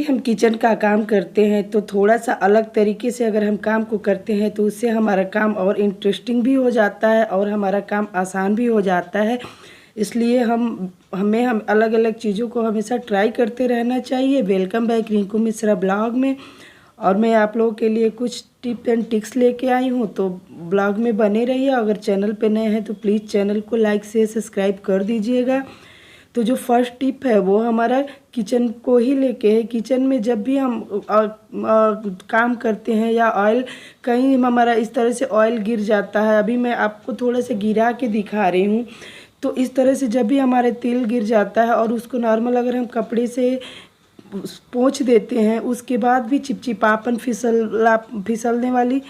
हम किचन का काम करते हैं तो थोड़ा सा अलग तरीके से अगर हम काम को करते हैं तो उससे हमारा काम और इंटरेस्टिंग भी हो जाता है और हमारा काम आसान भी हो जाता है। इसलिए हम अलग अलग चीज़ों को हमेशा ट्राई करते रहना चाहिए। Welcome back Rinku Mishra blog में। और मैं आप लोगों के लिए कुछ टिप एंड टिक्स लेके आई हूँ, तो ब्लॉग में बने रहिए। अगर चैनल पे नए हैं तो प्लीज़ चैनल को लाइक से सब्सक्राइब कर दीजिएगा। तो जो फर्स्ट टिप है वो हमारा किचन को ही लेके है। किचन में जब भी हम काम करते हैं या ऑयल कहीं हमारा इस तरह से ऑयल गिर जाता है, अभी मैं आपको थोड़ा सा गिरा के दिखा रही हूँ। तो इस तरह से जब भी हमारे तेल गिर जाता है और उसको नॉर्मल अगर हम कपड़े से पोंछ देते हैं, उसके बाद भी चिपचिपापन फिसलने वाली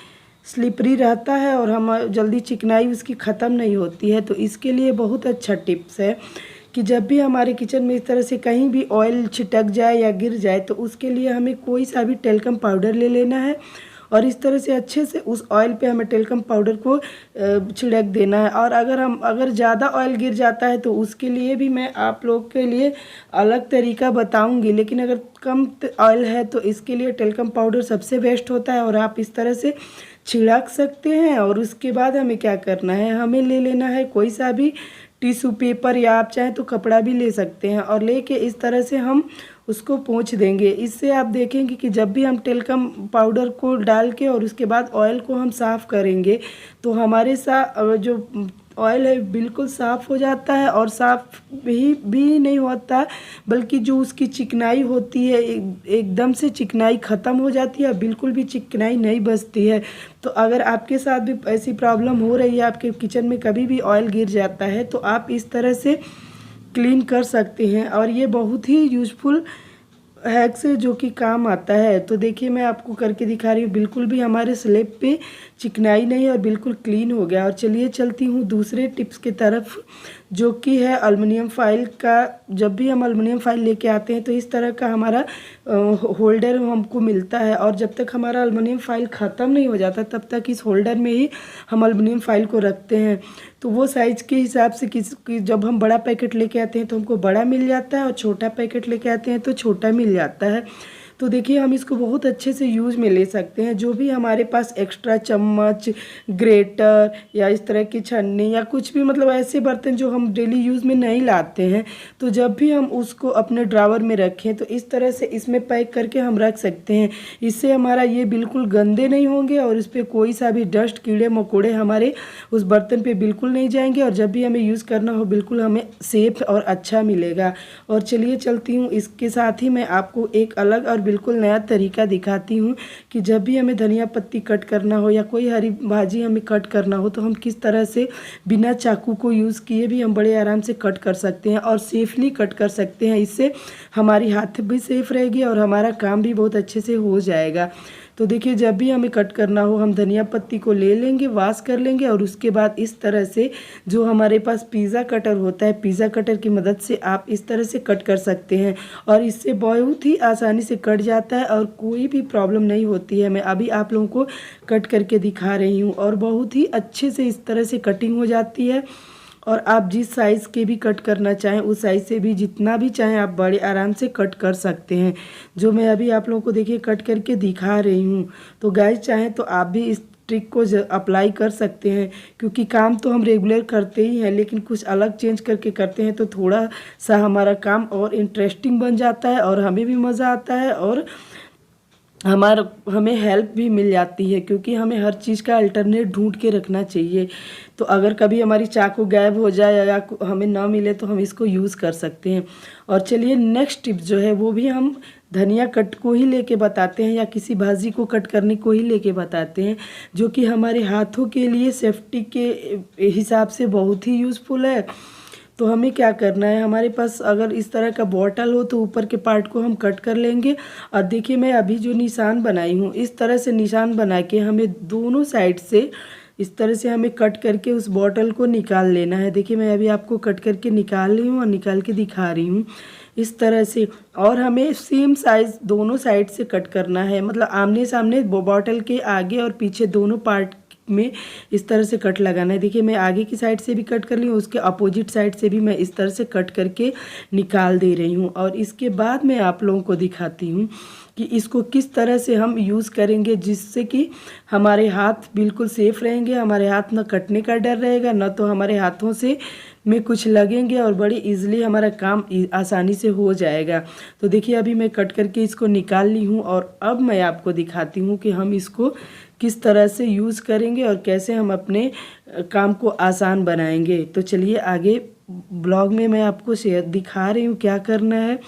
स्लिपरी रहता है और हम जल्दी चिकनाई उसकी ख़त्म नहीं होती है। तो इसके लिए बहुत अच्छा टिप्स है कि जब भी हमारे किचन में इस तरह से कहीं भी ऑयल छिटक जाए या गिर जाए तो उसके लिए हमें कोई सा भी टेल्कम पाउडर ले लेना है और इस तरह से अच्छे से उस ऑयल पे हमें टेल्कम पाउडर को छिड़क देना है। और अगर ज़्यादा ऑयल गिर जाता है तो उसके लिए भी मैं आप लोग के लिए अलग तरीका बताऊंगी, लेकिन अगर कम ऑयल है तो इसके लिए टेल्कम पाउडर सबसे बेस्ट होता है और आप इस तरह से छिड़क सकते हैं। और उसके बाद हमें क्या करना है, हमें ले लेना है कोई सा भी टिश्यू पेपर या आप चाहें तो कपड़ा भी ले सकते हैं और लेके इस तरह से हम उसको पोंछ देंगे। इससे आप देखेंगे कि जब भी हम टेल्कम पाउडर को डाल के और उसके बाद ऑयल को हम साफ़ करेंगे तो हमारे जो ऑयल है बिल्कुल साफ़ हो जाता है और साफ़ भी नहीं होता, बल्कि जो उसकी चिकनाई होती है एकदम से चिकनाई ख़त्म हो जाती है, बिल्कुल भी चिकनाई नहीं बचती है। तो अगर आपके साथ भी ऐसी प्रॉब्लम हो रही है, आपके किचन में कभी भी ऑयल गिर जाता है, तो आप इस तरह से क्लीन कर सकते हैं और ये बहुत ही यूज़फुल हैक से जो कि काम आता है। तो देखिए मैं आपको करके दिखा रही हूँ, बिल्कुल भी हमारे स्लैब पे चिकनाई नहीं और बिल्कुल क्लीन हो गया। और चलिए चलती हूँ दूसरे टिप्स की तरफ, जो कि है एल्युमिनियम फाइल का। जब भी हम एल्युमिनियम फाइल लेके आते हैं तो इस तरह का हमारा होल्डर हमको मिलता है और जब तक हमारा एल्युमिनियम फाइल ख़त्म नहीं हो जाता तब तक इस होल्डर में ही हम एल्युमिनियम फाइल को रखते हैं। तो वो साइज़ के हिसाब से जब हम बड़ा पैकेट लेके आते हैं तो हमको बड़ा मिल जाता है और छोटा पैकेट लेके आते हैं तो छोटा मिल जाता है। तो देखिए हम इसको बहुत अच्छे से यूज़ में ले सकते हैं। जो भी हमारे पास एक्स्ट्रा चम्मच, ग्रेटर या इस तरह की छन्नी या कुछ भी मतलब ऐसे बर्तन जो हम डेली यूज़ में नहीं लाते हैं, तो जब भी हम उसको अपने ड्रावर में रखें तो इस तरह से इसमें पैक करके हम रख सकते हैं। इससे हमारा ये बिल्कुल गंदे नहीं होंगे और इस पर कोई सा भी डस्ट, कीड़े मकोड़े हमारे उस बर्तन पे बिल्कुल नहीं जाएंगे और जब भी हमें यूज़ करना हो बिल्कुल हमें सेफ और अच्छा मिलेगा। और चलिए चलती हूँ, इसके साथ ही मैं आपको एक अलग और बिल्कुल नया तरीका दिखाती हूँ कि जब भी हमें धनिया पत्ती कट करना हो या कोई हरी भाजी हमें कट करना हो तो हम किस तरह से बिना चाकू को यूज़ किए भी हम बड़े आराम से कट कर सकते हैं और सेफली कट कर सकते हैं। इससे हमारी हाथ भी सेफ रहेगी और हमारा काम भी बहुत अच्छे से हो जाएगा। तो देखिए जब भी हमें कट करना हो हम धनिया पत्ती को ले लेंगे, वॉश कर लेंगे और उसके बाद इस तरह से जो हमारे पास पिज़्ज़ा कटर होता है, पिज़्ज़ा कटर की मदद से आप इस तरह से कट कर सकते हैं और इससे बहुत ही आसानी से कट जाता है और कोई भी प्रॉब्लम नहीं होती है। मैं अभी आप लोगों को कट करके दिखा रही हूँ और बहुत ही अच्छे से इस तरह से कटिंग हो जाती है। और आप जिस साइज़ के भी कट करना चाहें उस साइज़ से भी जितना भी चाहें आप बड़े आराम से कट कर सकते हैं, जो मैं अभी आप लोगों को देखिए कट करके दिखा रही हूँ। तो गाइस चाहें तो आप भी इस ट्रिक को अप्लाई कर सकते हैं, क्योंकि काम तो हम रेगुलर करते ही हैं लेकिन कुछ अलग चेंज करके करते हैं तो थोड़ा सा हमारा काम और इंटरेस्टिंग बन जाता है और हमें भी मज़ा आता है और हमें हेल्प भी मिल जाती है, क्योंकि हमें हर चीज़ का अल्टरनेट ढूंढ के रखना चाहिए। तो अगर कभी हमारी चाकू गायब हो जाए या हमें ना मिले तो हम इसको यूज़ कर सकते हैं। और चलिए नेक्स्ट टिप जो है वो भी हम धनिया कट को ही लेके बताते हैं या किसी भाजी को कट करने को ही लेके बताते हैं, जो कि हमारे हाथों के लिए सेफ्टी के हिसाब से बहुत ही यूज़फुल है। तो हमें क्या करना है, हमारे पास अगर इस तरह का बॉटल हो तो ऊपर के पार्ट को हम कट कर लेंगे और देखिए मैं अभी जो निशान बनाई हूँ इस तरह से निशान बना के हमें दोनों साइड से इस तरह से हमें कट करके उस बॉटल को निकाल लेना है। देखिए मैं अभी आपको कट करके निकाल रही हूँ और निकाल के दिखा रही हूँ इस तरह से। और हमें सेम साइज़ दोनों साइड से कट करना है, मतलब आमने सामने बॉटल के आगे और पीछे दोनों पार्ट में इस तरह से कट लगाना है। देखिए मैं आगे की साइड से भी कट कर ली हूँ, उसके अपोजिट साइड से भी मैं इस तरह से कट करके निकाल दे रही हूँ। और इसके बाद मैं आप लोगों को दिखाती हूँ कि इसको किस तरह से हम यूज़ करेंगे जिससे कि हमारे हाथ बिल्कुल सेफ रहेंगे, हमारे हाथ ना कटने का डर रहेगा, ना तो हमारे हाथों से में कुछ लगेंगे, और बड़ी इजीली हमारा काम आसानी से हो जाएगा। तो देखिए अभी मैं कट करके इसको निकाल ली हूँ, और अब मैं आपको दिखाती हूँ कि हम इसको किस तरह से यूज़ करेंगे और कैसे हम अपने काम को आसान बनाएंगे। तो चलिए आगे ब्लॉग में मैं आपको दिखा रही हूँ क्या करना है।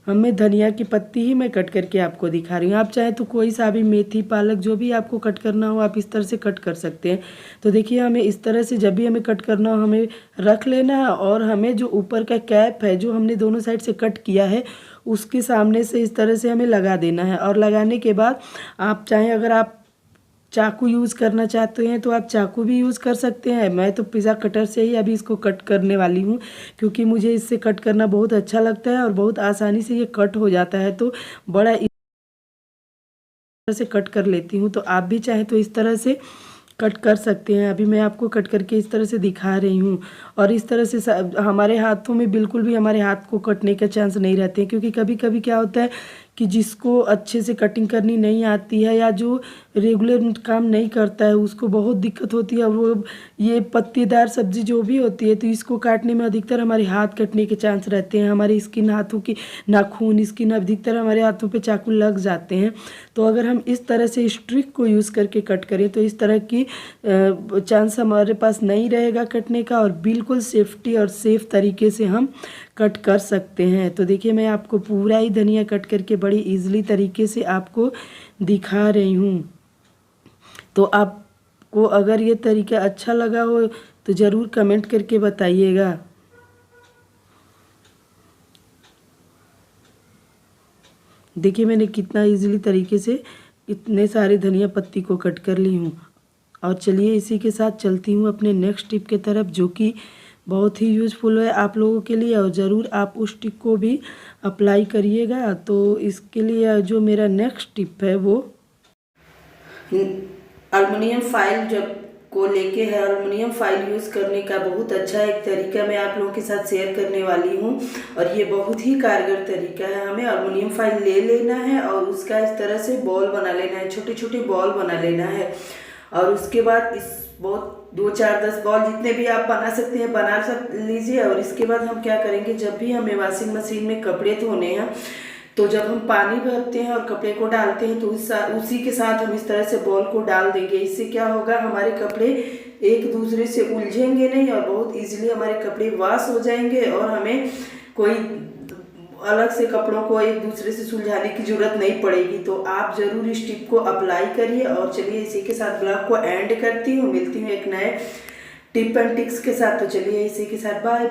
हमें धनिया की पत्ती ही मैं कट करके आपको दिखा रही हूँ। आप चाहे तो कोई सा भी मेथी पालक जो भी आपको कट करना हो आप इस तरह से कट कर सकते हैं। तो देखिए हमें इस तरह से जब भी हमें कट करना हो हमें रख लेना है, और हमें जो ऊपर का कैप है जो हमने दोनों साइड से कट किया है उसके सामने से इस तरह से हमें लगा देना है। और लगाने के बाद आप चाहें अगर आप चाकू यूज़ करना चाहते हैं तो आप चाकू भी यूज़ कर सकते हैं। मैं तो पिज़्ज़ा कटर से ही अभी इसको कट करने वाली हूँ, क्योंकि मुझे इससे कट करना बहुत अच्छा लगता है और बहुत आसानी से ये कट हो जाता है। तो बड़ा इस तरह से कट कर लेती हूँ। तो आप भी चाहें तो इस तरह से कट कर सकते हैं। अभी मैं आपको कट करके इस तरह से दिखा रही हूँ। और इस तरह से हमारे हाथों में बिल्कुल भी हमारे हाथ को कटने का चांस नहीं रहते हैं, क्योंकि कभी कभी क्या होता है कि जिसको अच्छे से कटिंग करनी नहीं आती है या जो रेगुलर काम नहीं करता है उसको बहुत दिक्कत होती है। वो ये पत्तीदार सब्जी जो भी होती है तो इसको काटने में अधिकतर हमारे हाथ कटने के चांस रहते हैं। हमारी स्किन, हाथों की नाखून, स्किन अधिकतर हमारे हाथों पे चाकू लग जाते हैं। तो अगर हम इस तरह से इस ट्रिक को यूज़ करके कट करें तो इस तरह की चांस हमारे पास नहीं रहेगा कटने का, और बिल्कुल सेफ्टी और सेफ तरीके से हम कट कर सकते हैं। तो देखिए मैं आपको पूरा ही धनिया कट करके बड़ी इजीली तरीके से आपको दिखा रही हूँ। तो आपको अगर ये तरीका अच्छा लगा हो तो ज़रूर कमेंट करके बताइएगा। देखिए मैंने कितना इजीली तरीके से इतने सारे धनिया पत्ती को कट कर ली हूँ। और चलिए इसी के साथ चलती हूँ अपने नेक्स्ट टिप के तरफ, जो कि बहुत ही यूज़फुल है आप लोगों के लिए, और ज़रूर आप उस टिप को भी अप्लाई करिएगा। तो इसके लिए जो मेरा नेक्स्ट टिप है वो एल्युमिनियम फाइल जब को लेके है। एल्युमिनियम फाइल यूज़ करने का बहुत अच्छा एक तरीका मैं आप लोगों के साथ शेयर करने वाली हूँ, और ये बहुत ही कारगर तरीका है। हमें एल्युमिनियम फाइल ले लेना है और उसका इस तरह से बॉल बना लेना है, छोटे छोटे बॉल बना लेना है। और उसके बाद इस बहुत 2 4 10 बॉल जितने भी आप बना सकते हैं बना लीजिए। और इसके बाद हम क्या करेंगे, जब भी हमें वॉशिंग मशीन में कपड़े धोने हैं तो जब हम पानी भरते हैं और कपड़े को डालते हैं तो उसी के साथ हम इस तरह से बॉल को डाल देंगे। इससे क्या होगा, हमारे कपड़े एक दूसरे से उलझेंगे नहीं और बहुत इजीली हमारे कपड़े वॉश हो जाएंगे, और हमें कोई अलग से कपड़ों को एक दूसरे से सुलझाने की जरूरत नहीं पड़ेगी। तो आप ज़रूर इस टिप को अप्लाई करिए। और चलिए इसी के साथ ब्लॉग को एंड करती हूँ, मिलती हूँ एक नए टिप एंड टिक्स के साथ। तो चलिए इसी के साथ बाय बाय।